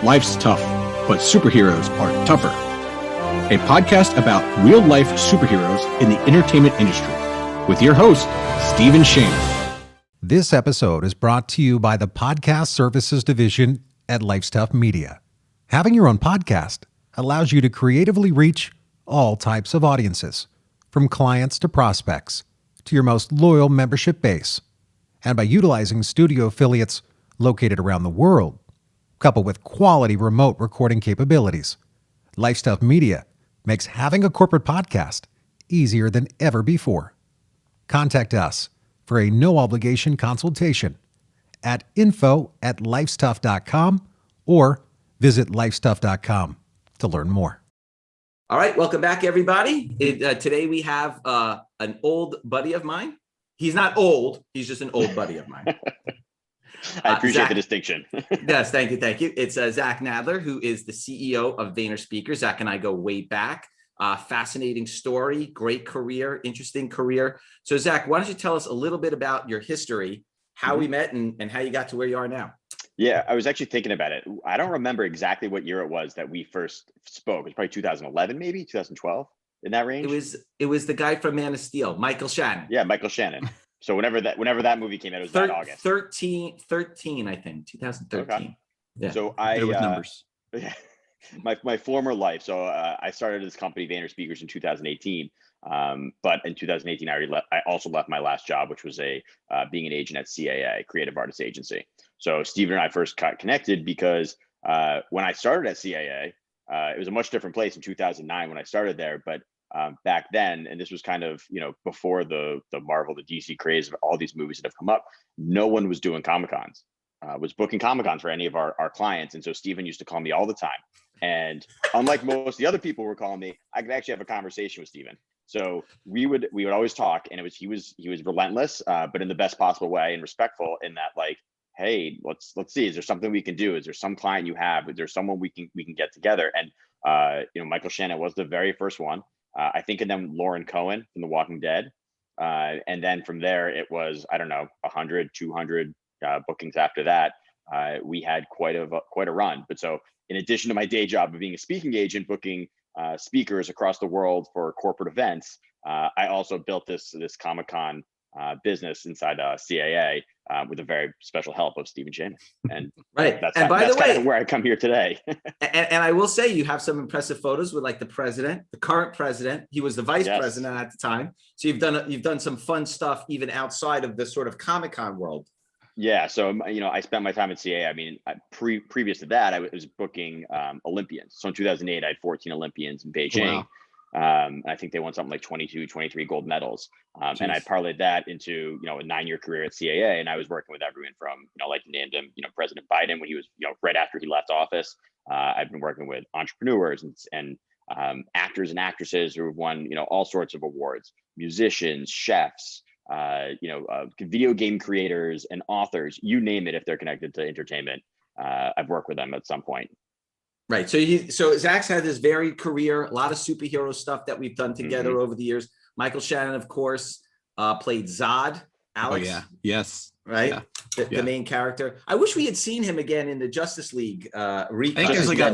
Life's Tough, but Superheroes Are Tougher. A podcast about real-life superheroes in the entertainment industry with your host, Stephen Shamus. This episode is brought to you by the Podcast Services Division at Life's Tough Media. Having your own podcast allows you to creatively reach all types of audiences, from clients to prospects, to your most loyal membership base. And by utilizing studio affiliates located around the world, coupled with quality remote recording capabilities, Life's Tough Media makes having a corporate podcast easier than ever before. Contact us for a no-obligation consultation at info@lifestuff.com or visit lifestuff.com to learn more. All right, welcome back, everybody. Today we have an old buddy of mine. He's not old, he's just an old buddy of mine. I appreciate the distinction. Yes, thank you. It's Zach Nadler, who is the CEO of Vayner Speakers. Zach and I go way back. Fascinating story, great career, interesting career. So Zach, why don't you tell us a little bit about your history, how we met and how you got to where you are now? Yeah, I was actually thinking about it. I don't remember exactly what year it was that we first spoke. It was probably 2011, maybe 2012, in that range. It was the guy from Man of Steel, Michael Shannon. Yeah, Michael Shannon. So whenever that movie came out, it was that August. 13, I think, 2013. Okay. Yeah. So with numbers. Yeah, my former life. So I started this company, Vayner Speakers, in 2018. But in 2018, I also left my last job, which was being an agent at CAA, Creative Artists Agency. So Stephen and I first got connected because when I started at CAA, it was a much different place in 2009 when I started there. But back then, and this was kind of, before the Marvel, the DC craze of all these movies that have come up, no one was doing Comic-Cons, was booking Comic-Cons for any of our clients. And so Stephen used to call me all the time. And unlike most of the other people who were calling me, I could actually have a conversation with Stephen. So we would always talk, and he was relentless, but in the best possible way and respectful in that, like, hey, let's see, is there something we can do? Is there some client you have? Is there someone we can get together? And Michael Shannon was the very first one. I think, and then Lauren Cohen from The Walking Dead. And then from there, it was, 100, 200 bookings after that. We had quite a run. But so in addition to my day job of being a speaking agent, booking speakers across the world for corporate events, I also built this Comic-Con business inside CAA with a very special help of Stephen Shamus. And right. That's kind of where I come here today. and I will say you have some impressive photos with, like, the president, the current president. He was the vice president at the time. So you've done some fun stuff even outside of the sort of Comic-Con world. Yeah. So, I spent my time at CAA. I mean, previous to that, I was booking Olympians. So in 2008, I had 14 Olympians in Beijing. Wow. I think they won something like 22, 23 gold medals. And I parlayed that into, a 9-year career at CAA. And I was working with everyone from, like named him, President Biden when he was, right after he left office. I've been working with entrepreneurs and actors and actresses who have won, all sorts of awards, musicians, chefs, video game creators and authors, you name it. If they're connected to entertainment, I've worked with them at some point. Right. So Zach's had this varied career, a lot of superhero stuff that we've done together over the years. Michael Shannon, of course, played Zod. Alex. Oh, yeah. Yes. Right. Yeah. The main character. I wish we had seen him again in the Justice League. I think there's like a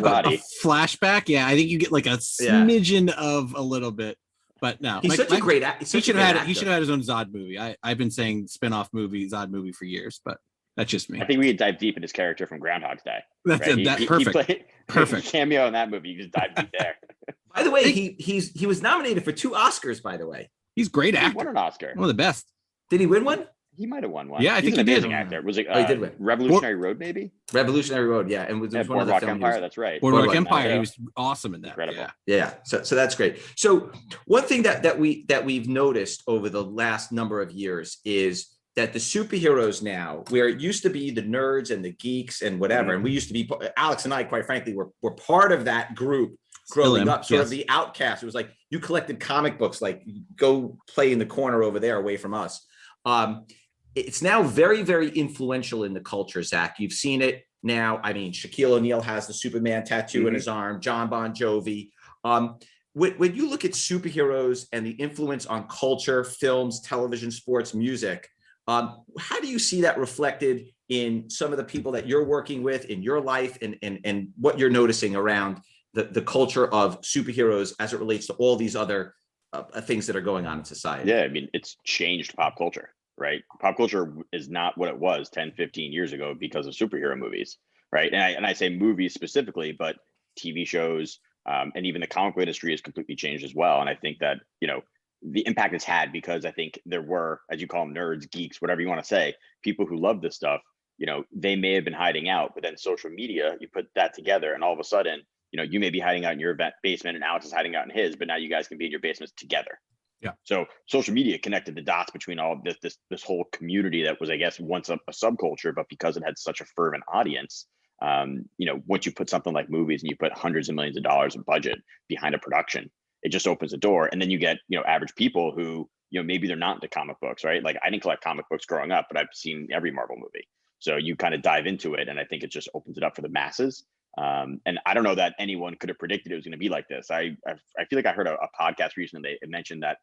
flashback. Yeah. I think you get like a smidgen of a little bit, but no. He's such a great actor. He should have had his own Zod movie. I've been saying spinoff movie, Zod movie for years, but that's just me. I think we could dive deep in his character from Groundhog's Day. That's perfect. Perfect cameo in that movie. You just dive deep there. By the way, he was nominated for 2 Oscars. By the way, he's a great actor. He won an Oscar. One of the best. Did he win one? He might have won one. Yeah, I think he's an he amazing did. actor. Was it? He did win. Revolutionary Road, maybe. Revolutionary Road, yeah, and was one Boardwalk of the films Empire. That's right. Boardwalk Empire. He was awesome in that. Incredible. Yeah. So that's great. So one thing that we've noticed over the last number of years is that the superheroes now, where it used to be the nerds and the geeks and whatever, and we used to be, Alex and I, quite frankly, were part of that group growing up, sort of the outcast. It was like you collected comic books, like go play in the corner over there away from us. It's now very, very influential in the culture, Zach. You've seen it now. I mean, Shaquille O'Neal has the Superman tattoo in his arm, John Bon Jovi. When you look at superheroes and the influence on culture, films, television, sports, music, how do you see that reflected in some of the people that you're working with in your life, and what you're noticing around the culture of superheroes as it relates to all these other things that are going on in society? Yeah, I mean, it's changed pop culture, right? Pop culture is not what it was 10, 15 years ago because of superhero movies, right? And I say movies specifically, but TV shows, and even the comic book industry has completely changed as well. And I think that, the impact it's had, because I think there were, as you call them, nerds, geeks, whatever you want to say, people who love this stuff, they may have been hiding out, but then social media, you put that together and all of a sudden, you may be hiding out in your basement and Alex is hiding out in his, but now you guys can be in your basements together. Yeah. So social media connected the dots between all of this whole community that was, I guess, once a subculture, but because it had such a fervent audience, once you put something like movies and you put hundreds of millions of dollars of budget behind a production, it just opens the door. And then you get, average people who, maybe they're not into comic books, right? Like I didn't collect comic books growing up, but I've seen every Marvel movie. So you kind of dive into it. And I think it just opens it up for the masses. And I don't know that anyone could have predicted it was going to be like this. I feel like I heard a podcast recently. They mentioned that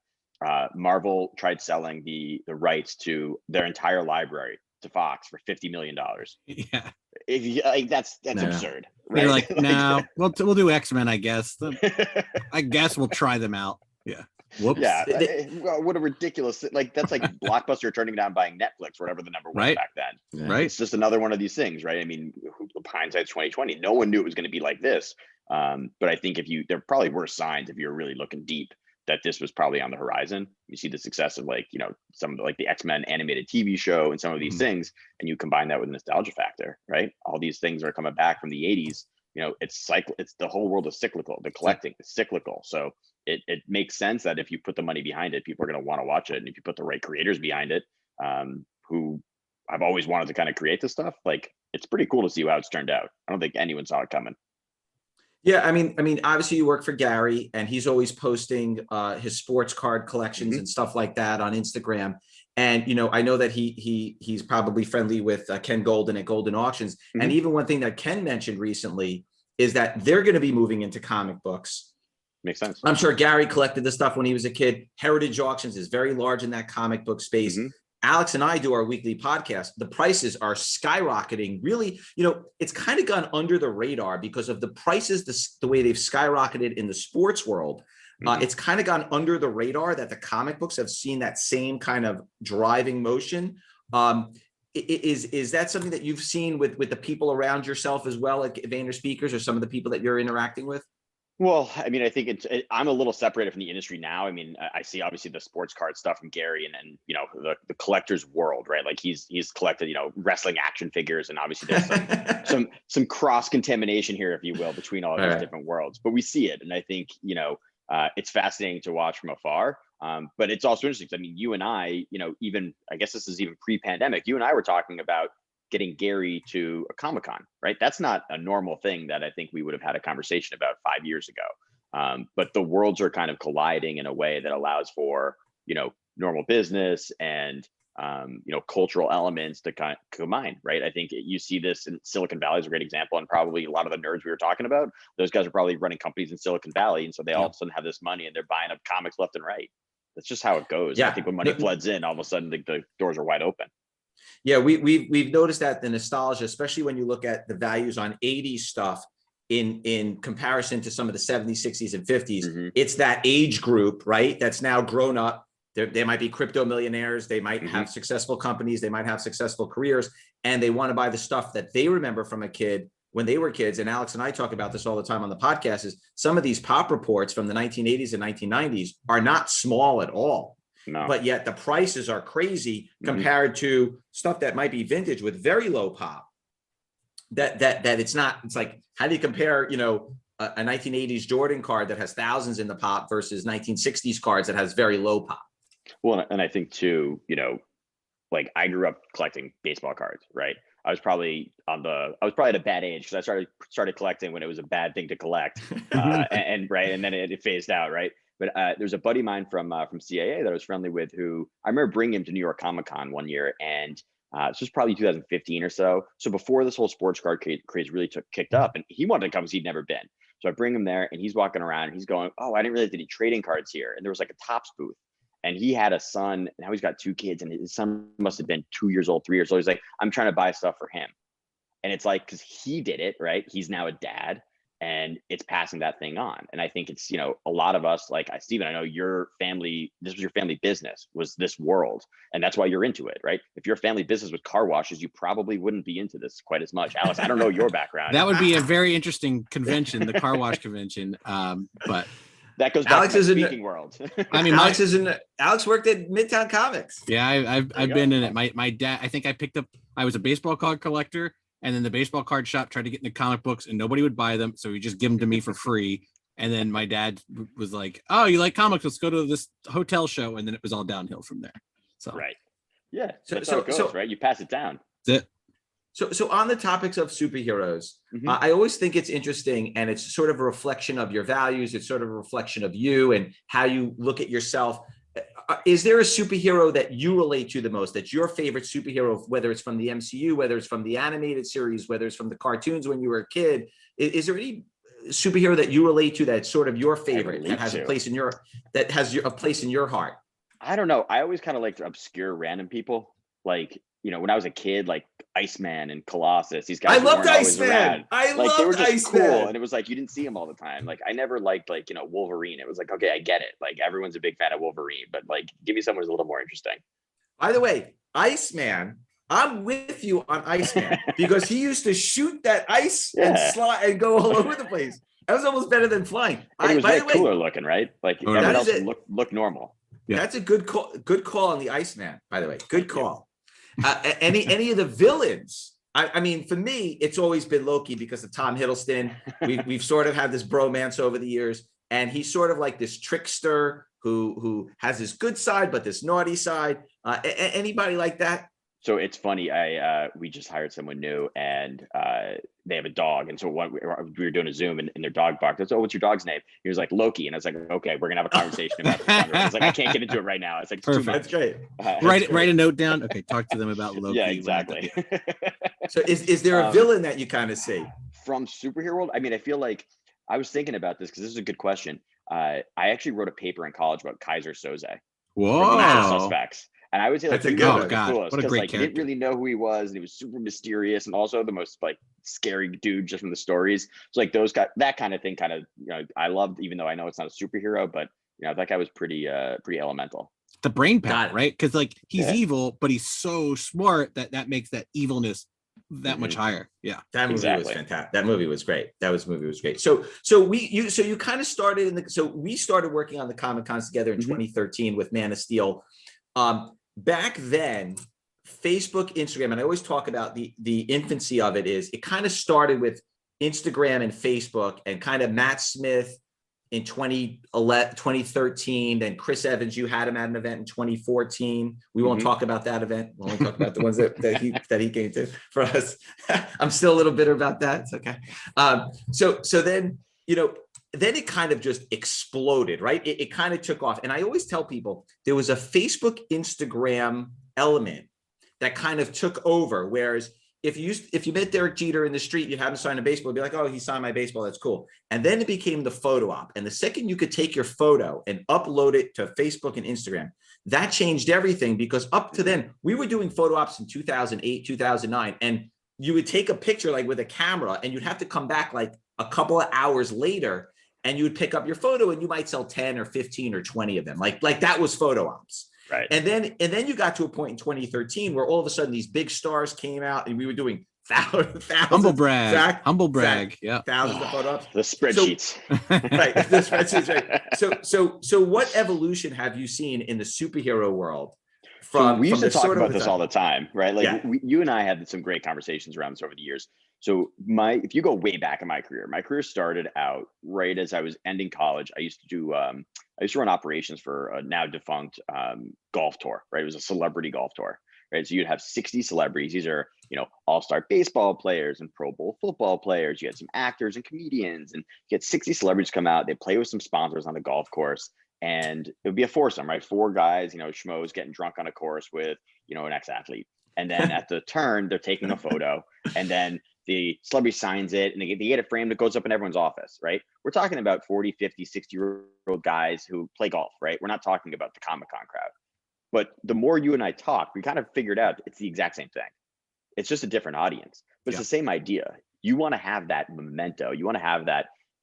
Marvel tried selling the rights to their entire library to Fox for $50 million. Yeah. That's No. absurd. Right? They're like, no, we'll do X-Men, I guess. I guess we'll try them out. Yeah. Whoops. Yeah. What a ridiculous, that's like Blockbuster turning down buying Netflix, whatever the number was Right. back then. Right. It's just another one of these things, right? I mean, hindsight's 2020. No one knew it was going to be like this. But I think there probably were signs, if you're really looking deep, that this was probably on the horizon. You see the success of some of the X-Men animated TV show and some of these things, and you combine that with nostalgia factor, right? All these things are coming back from the 80s. It's the whole world is cyclical. The collecting is cyclical. So it makes sense that if you put the money behind it, people are going to want to watch it. And if you put the right creators behind it, who I've always wanted to kind of create this stuff, it's pretty cool to see how it's turned out. I don't think anyone saw it coming. Yeah, I mean, obviously you work for Gary, and he's always posting his sports card collections and stuff like that on Instagram. And I know that he's probably friendly with Ken Golden at Golden Auctions. And even one thing that Ken mentioned recently is that they're going to be moving into comic books. Makes sense. I'm sure Gary collected this stuff when he was a kid. Heritage Auctions is very large in that comic book space. Alex and I do our weekly podcast. The prices are skyrocketing. Really, it's kind of gone under the radar because of the prices, the way they've skyrocketed in the sports world. It's kind of gone under the radar that the comic books have seen that same kind of driving motion. Is that something that you've seen with the people around yourself as well at Vayner Speakers, or some of the people that you're interacting with? Well, I mean, I think I'm a little separated from the industry now. I mean, I see obviously the sports card stuff from Gary and the collector's world, right? Like he's collected, wrestling action figures, and obviously there's some cross contamination here, if you will, between all of these different worlds. But we see it, and I think it's fascinating to watch from afar. But it's also interesting. I mean, you and I, even I guess this is even pre-pandemic. You and I were talking about getting Gary to a Comic-Con, right? That's not a normal thing that I think we would have had a conversation about 5 years ago. But the worlds are kind of colliding in a way that allows for, normal business and, cultural elements to kind of combine, right? I think you see this in Silicon Valley is a great example, and probably a lot of the nerds we were talking about, those guys are probably running companies in Silicon Valley. And so they all of a sudden have this money and they're buying up comics left and right. That's just how it goes. Yeah. I think when money floods in, all of a sudden the doors are wide open. Yeah, we've noticed that the nostalgia, especially when you look at the values on 80s stuff in comparison to some of the 70s, 60s, and 50s, it's that age group, right? That's now grown up. They might be crypto millionaires. They might have successful companies. They might have successful careers, and they want to buy the stuff that they remember from a kid when they were kids. And Alex and I talk about this all the time on the podcast, is some of these pop reports from the 1980s and 1990s are not small at all. No. But yet the prices are crazy compared to stuff that might be vintage with very low pop. That it's not. It's like, how do you compare, a 1980s Jordan card that has thousands in the pop versus 1960s cards that has very low pop? Well, and I think too, I grew up collecting baseball cards, right? I was probably at a bad age because I started collecting when it was a bad thing to collect, and then it phased out, right? But there's a buddy of mine from CAA that I was friendly with, who I remember bringing him to New York Comic Con one year, and this was probably 2015 or so. So before this whole sports card craze really kicked up, and he wanted to come because he'd never been. So I bring him there, and he's walking around, and he's going, "Oh, I didn't realize they did trading cards here." And there was like a Topps booth, And he had a son, now he's got 2 kids, and his son must have been 2 years old, 3 years old. He's like, I'm trying to buy stuff for him. And it's like, because he did it, right? He's now a dad, and it's passing that thing on. And I think it's, you know, a lot of us, like Stephen, I know your family, this was your family business, was this world. And that's why you're into it, right? If your family business was car washes, you probably wouldn't be into this quite as much. Alex, I don't know your background. That would be a very interesting convention, the car wash convention. But that goes back to the speaking world. I mean, Alex worked at Midtown Comics. Yeah, I've been in it. My dad, I think I was a baseball card collector, and then the baseball card shop tried to get into comic books and nobody would buy them. So he just give them to me for free. And then my dad was like, oh, you like comics? Let's go to this hotel show. And then it was all downhill from there. So, right. Yeah. That's how it goes, right? You pass it down. That's it. So on the topics of superheroes, I always think it's interesting, and it's sort of a reflection of your values. It's sort of a reflection of you and how you look at yourself. Is there a superhero that you relate to the most, that's your favorite superhero, whether it's from the MCU, whether it's from the animated series, whether it's from the cartoons when you were a kid? Is there any superhero that you relate to that's sort of your favorite, that has a place in your heart? I don't know. I always kind of like to obscure random people. Like, you know, when I was a kid, like Iceman and Colossus, these guys. I loved Iceman. They were just Iceman. cool, and it was like you didn't see them all the time. Like I never liked, like, you know, Wolverine. It was like, okay, I get it. Like everyone's a big fan of Wolverine, but like give me someone who's a little more interesting. By the way, Iceman, I'm with you on Iceman because he used to shoot that ice and slide and go all over the place. That was almost better than flying. And he was way cooler looking, right? Like everyone else looked normal. Yeah. That's a good call. Good call on the Iceman, by the way. Good call. Any of the villains? I mean, for me, it's always been Loki because of Tom Hiddleston. We've sort of had this bromance over the years, and he's sort of like this trickster who has this good side but this naughty side. Anybody like that? So it's funny. We just hired someone new, and they have a dog. And so we were doing a Zoom, and their dog barked. I said, "Oh, what's your dog's name?" He was like, "Loki." And I was like, "Okay, we're gonna have a conversation about this." I was like, "I can't get into it right now." It's like, "Too much." That's great. Write a note down. Okay, talk to them about Loki. Yeah, exactly. So is there a villain that you kind of see from superhero world? I mean, I feel like I was thinking about this because this is a good question. I actually wrote a paper in college about Kaiser Soze. Whoa. The Suspects. And I would say, like, that's a good good God, coolest, what a great like, character. you didn't really know who he was, and he was super mysterious, and also the most like scary dude just from the stories. So like those guys, that kind of thing, kind of, you know, I loved, even though I know it's not a superhero, but you know, that guy was pretty elemental. The brain power, right? Because like he's evil, but he's so smart that makes that evilness that much higher. Yeah, that movie was fantastic. That movie was great. Movie was great. So you kind of started we started working on the Comic Cons together in 2013 with Man of Steel. Back then, Facebook, Instagram, and I always talk about the infancy of it. It kind of started with Instagram and Facebook, and kind of Matt Smith in 2013. Then Chris Evans, you had him at an event in 2014. We won't talk about that event. We'll only talk about the ones that he came to for us. I'm still a little bitter about that. It's okay. So then, you know, then it kind of just exploded, right? It kind of took off. And I always tell people there was a Facebook, Instagram element that kind of took over. Whereas if you met Derek Jeter in the street, you'd have him sign a baseball, you'd be like, oh, he signed my baseball. That's cool. And then it became the photo op. And the second you could take your photo and upload it to Facebook and Instagram, that changed everything, because up to then we were doing photo ops in 2008, 2009. And you would take a picture like with a camera, and you'd have to come back like a couple of hours later, and you would pick up your photo, and you might sell 10 or 15 or 20 of them. Like that was photo ops. Right. And then you got to a point in 2013 where all of a sudden these big stars came out, and we were doing thousands. Humble brag. Yeah. Thousands of photo ops. The spreadsheets. Right. The spreadsheets, right. So what evolution have you seen in the superhero world? We used to talk about this all the time, right? Like you and I had some great conversations around this over the years. So if you go way back in my career started out right as I was ending college. I used to run operations for a now defunct golf tour, right? It was a celebrity golf tour, right? So you'd have 60 celebrities. These are, you know, all-star baseball players and Pro Bowl football players. You had some actors and comedians, and you had 60 celebrities come out. They play with some sponsors on the golf course. And it would be a foursome, right? 4 guys, you know, schmoes getting drunk on a course with, you know, an ex-athlete. And then at the turn, they're taking a photo. And then the celebrity signs it and they get it framed, it goes up in everyone's office, right? We're talking about 40, 50, 60-year-old guys who play golf, right? We're not talking about the Comic-Con crowd. But the more you and I talk, we kind of figured out it's the exact same thing. It's just a different audience, but it's the same idea. You want to have that memento. You want to have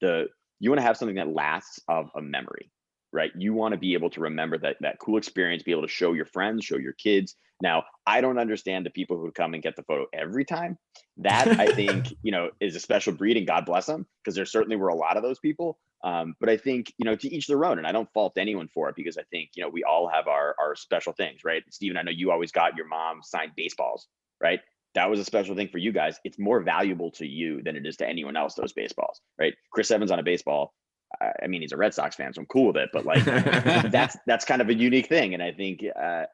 you want to have something that lasts of a memory, right? You want to be able to remember that cool experience, be able to show your friends, show your kids. Now, I don't understand the people who come and get the photo every time. That I think, is a special breed, and God bless them, because there certainly were a lot of those people. But I think, to each their own, and I don't fault anyone for it, because I think, we all have our special things, right? Stephen, I know you always got your mom signed baseballs, right? That was a special thing for you guys. It's more valuable to you than it is to anyone else, those baseballs, right? Chris Evans on a baseball. I mean, he's a Red Sox fan, so I'm cool with it, but like that's kind of a unique thing. And I think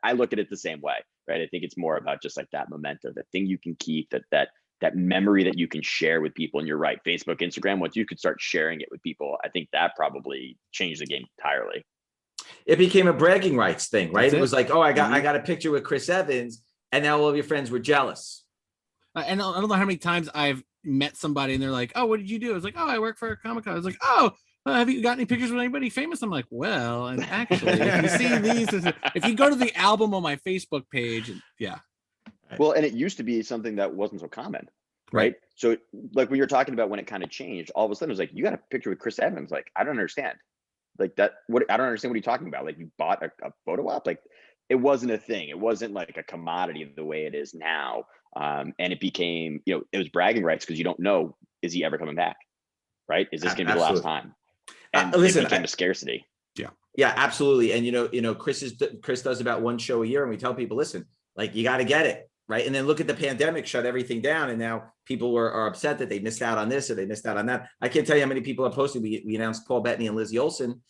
I look at it the same way, right? I think it's more about just like that memento, that thing you can keep, that memory that you can share with people. And you're right, Facebook, Instagram, once you could start sharing it with people, I think that probably changed the game entirely. It became a bragging rights thing, right? It was like, oh, I got Mm-hmm. I got a picture with Chris Evans, and now all of your friends were jealous. And I don't know how many times I've met somebody and they're like, "Oh, what did you do?" I was like, "Oh, I work for a Comic-Con." I was like, "Oh, have you got any pictures with anybody famous?" I'm like, "Well, and actually, if you see these, if you go to the album on my Facebook page, yeah." Well, and it used to be something that wasn't so common, right? So like when you're talking about when it kind of changed, all of a sudden it was like, you got a picture with Chris Evans. Like, I don't understand. Like that, I don't understand what you're talking about. Like, you bought a photo op? Like, it wasn't a thing. It wasn't like a commodity the way it is now. And it became, it was bragging rights, because you don't know, is he ever coming back? Right? Is this going to be the last time? And listen, it became a scarcity. Yeah, absolutely. And Chris does about one show a year, and we tell people, listen, like, you got to get it, right? And then look at the pandemic, shut everything down, and now people are upset that they missed out on this or they missed out on that. I can't tell you how many people are posting. We announced Paul Bettany and Lizzie Olsen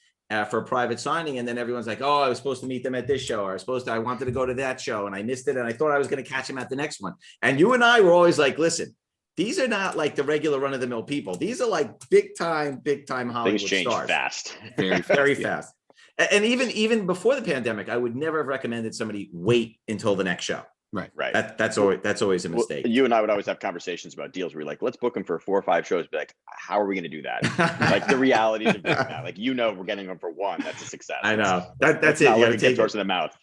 for a private signing, and then everyone's like, oh, I was supposed to meet them at this show, or I wanted to go to that show and I missed it, and I thought I was going to catch them at the next one. And you and I were always like, listen, these are not like the regular run-of-the-mill people. These are like big time Hollywood Things change stars. fast. Very fast. And even before the pandemic, I would never have recommended somebody wait until the next show. Right. That's always a mistake. Well, you and I would always have conversations about deals where we're like, let's book them for 4 or 5 shows. Be like, how are we going to do that? Like, the realities of doing that. Like, we're getting them for 1. That's a success. I know. That's it. Not You letting take it torch in the mouth.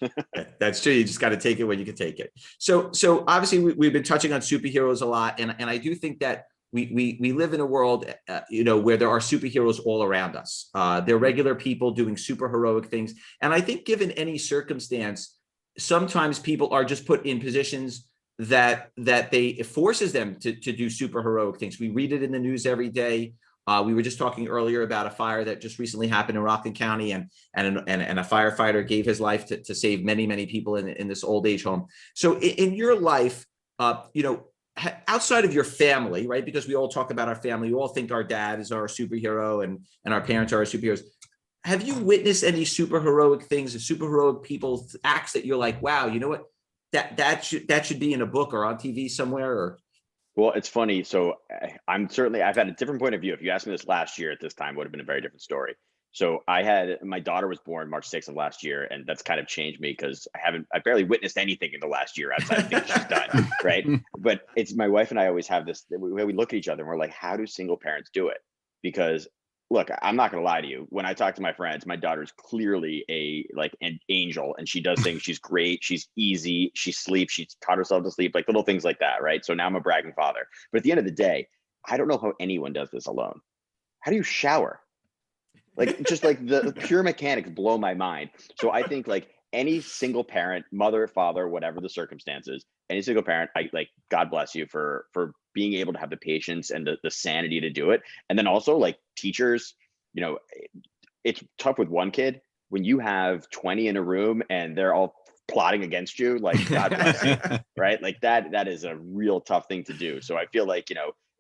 That's true. You just got to take it when you can take it. So obviously we've been touching on superheroes a lot, and I do think that we live in a world, where there are superheroes all around us. They're regular people doing super heroic things, and I think given any circumstance, sometimes people are just put in positions that it forces them to do super heroic things. We read it in the news every day. We were just talking earlier about a fire that just recently happened in Rockland County, and a firefighter gave his life to save many people in this old age home. So in your life, outside of your family, right? Because we all talk about our family, we all think our dad is our superhero and our parents are our superheroes. Have you witnessed any super heroic things, super heroic people acts that you're like, wow, you know what? That should be in a book or on TV somewhere? Or Well, it's funny. So I've had a different point of view. If you asked me this last year at this time, it would have been a very different story. So my daughter was born March 6th of last year, and that's kind of changed me, because I barely witnessed anything in the last year outside of things she's done, right? But it's my wife and I always have this, we look at each other and we're like, how do single parents do it? Because look, I'm not going to lie to you. When I talk to my friends, my daughter's clearly an angel, and she does things. She's great. She's easy. She sleeps. She's taught herself to sleep, like little things like that, right? So now I'm a bragging father. But at the end of the day, I don't know how anyone does this alone. How do you shower? Like, just like the pure mechanics blow my mind. So I think like any single parent, mother, father, whatever the circumstances, any single parent, God bless you for being able to have the patience and the sanity to do it. And then also like teachers, it's tough with one kid. When you have 20 in a room and they're all plotting against you, like, God bless you, right? Like that is a real tough thing to do. So I feel like,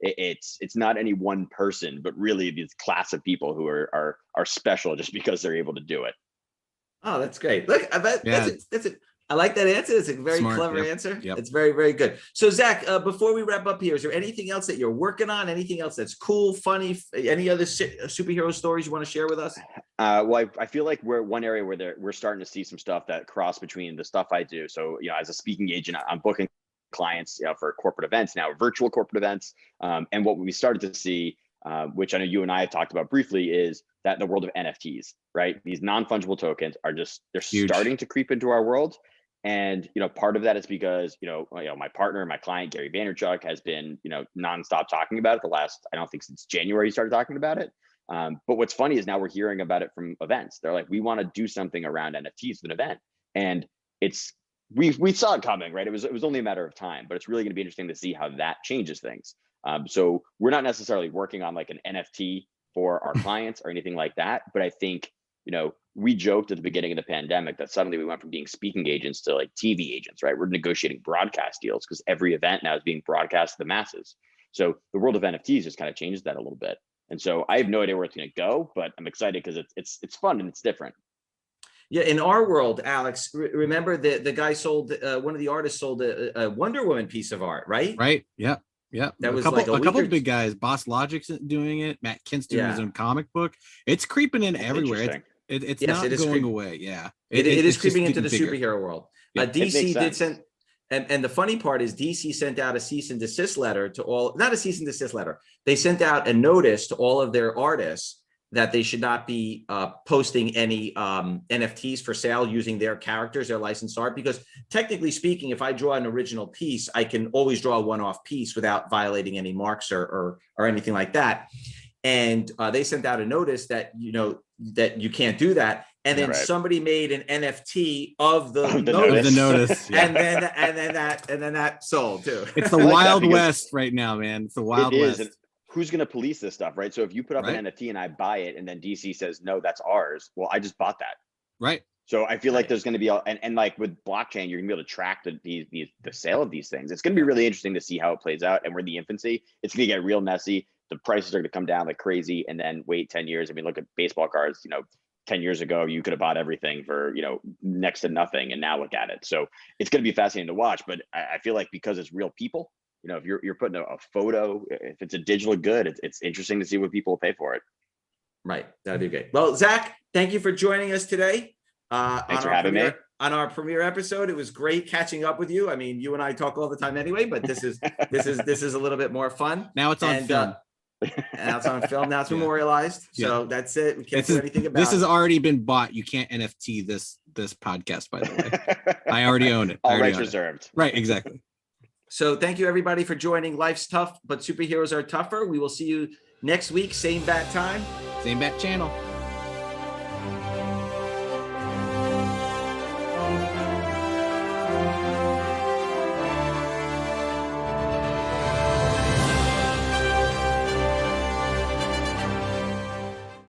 it's not any one person, but really this class of people who are special just because they're able to do it. Oh, that's great. Look, that's it. I like that answer. It's a very clever answer. Yep. It's very, very good. So Zach, before we wrap up here, is there anything else that you're working on? Anything else that's cool, funny, any other superhero stories you want to share with us? Well, I feel like we're one area where we're starting to see some stuff that cross between the stuff I do. So, as a speaking agent, I'm booking clients, for corporate events, now virtual corporate events. And what we started to see, which I know you and I have talked about briefly, is that the world of NFTs, right? These non-fungible tokens are they're Huge. starting to creep into our world. And, part of that is because, my partner, my client, Gary Vaynerchuk, has been, nonstop talking about it the last, I don't think since January, he started talking about it. But what's funny is now we're hearing about it from events. They're like, we want to do something around NFTs with an event. And we saw it coming, right? It was only a matter of time, but it's really going to be interesting to see how that changes things. So we're not necessarily working on like an NFT for our clients or anything like that. But I think, we joked at the beginning of the pandemic that suddenly we went from being speaking agents to like TV agents, right? We're negotiating broadcast deals because every event now is being broadcast to the masses. So the world of NFTs just kind of changes that a little bit. And so I have no idea where it's going to go, but I'm excited because it's fun and it's different. Yeah, in our world, Alex, remember the guy sold, one of the artists sold a Wonder Woman piece of art, right? Right. Yeah. Yeah. That was like a couple or... of big guys. Boss Logic's doing it. Matt Kint's doing his own comic book. It's creeping in everywhere. It's not going away. Yeah. It is creeping into the superhero world. Yeah, DC did send, and the funny part is DC sent out a cease and desist letter to all, not a cease and desist letter. They sent out a notice to all of their artists that they should not be posting any NFTs for sale using their characters, their licensed art, because technically speaking, if I draw an original piece, I can always draw a one-off piece without violating any marks or anything like that. And they sent out a notice that, that you can't do that. And then somebody made an NFT of the notice. Yeah. and then that sold too. It's the Wild West right now, man. It's the Wild West. And who's going to police this stuff, right? So if you put up an NFT and I buy it and then DC says, no, that's ours. Well, I just bought that. Right. So I feel like there's going to be, and like with blockchain, you're going to be able to track the sale of these things. It's going to be really interesting to see how it plays out. And we're in the infancy. It's going to get real messy. The prices are going to come down like crazy, and then wait 10 years. I mean, look at baseball cards. 10 years ago, you could have bought everything for, next to nothing. And now look at it. So it's going to be fascinating to watch. But I feel like because it's real people, if you're putting a photo, if it's a digital good, it's interesting to see what people will pay for it. Right. That'd be great. Well, Zach, thank you for joining us today. Thanks for having me. On our premiere episode. It was great catching up with you. I mean, you and I talk all the time anyway, but this is a little bit more fun. Now it's on film. Now it's on film. Now it's memorialized. So that's it. We can't do anything about it. This has already been bought. You can't NFT this podcast, by the way. I already own it. All rights reserved. Right, exactly. So thank you everybody for joining. Life's tough, but superheroes are tougher. We will see you next week. Same bat time. Same bat channel.